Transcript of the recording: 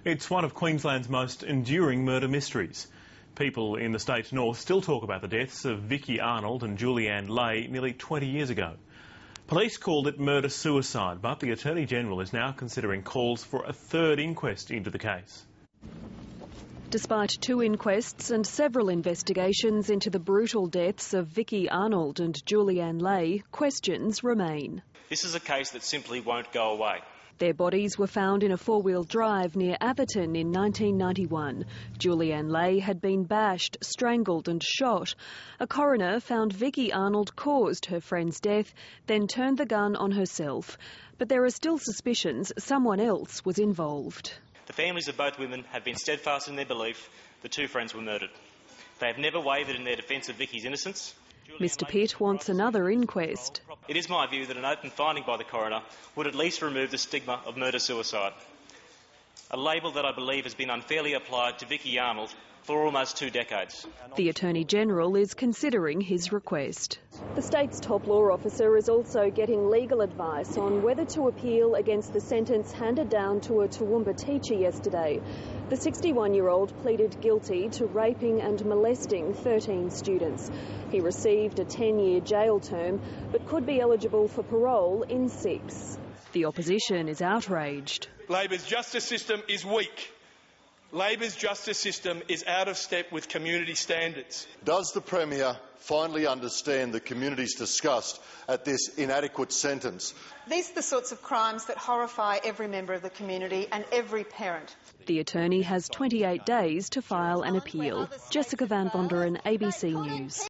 It's one of Queensland's most enduring murder mysteries. People in the state's north still talk about the deaths of Vicki Arnold and Qld nearly 20 years ago. Police called it murder-suicide, but the Attorney-General is now considering calls for a third inquest into the case. Despite 2 inquests and several investigations into the brutal deaths of Vicki Arnold and Qld, questions remain. This is a case that simply won't go away. Their bodies were found in a 4-wheel drive near Atherton in 1991. Qld had been bashed, strangled and shot. A coroner found Vicki Arnold caused her friend's death, then turned the gun on herself. But there are still suspicions someone else was involved. The families of both women have been steadfast in their belief the 2 friends were murdered. They have never wavered in their defence of Vicki's innocence. Mr Pitt wants another inquest. It is my view that an open finding by the coroner would at least remove the stigma of murder-suicide, a label that I believe has been unfairly applied to Vicki Arnold for almost 2 decades. The Attorney-General is considering his request. The state's top law officer is also getting legal advice on whether to appeal against the sentence handed down to a Toowoomba teacher yesterday. The 61-year-old pleaded guilty to raping and molesting 13 students. He received a 10-year jail term but could be eligible for parole in 6. The opposition is outraged. Labor's justice system is weak. Labor's justice system is out of step with community standards. Does the Premier finally understand the community's disgust at this inadequate sentence? These are the sorts of crimes that horrify every member of the community and every parent. The attorney has 28 days to file an appeal. Jessica Van Vonderen, ABC News.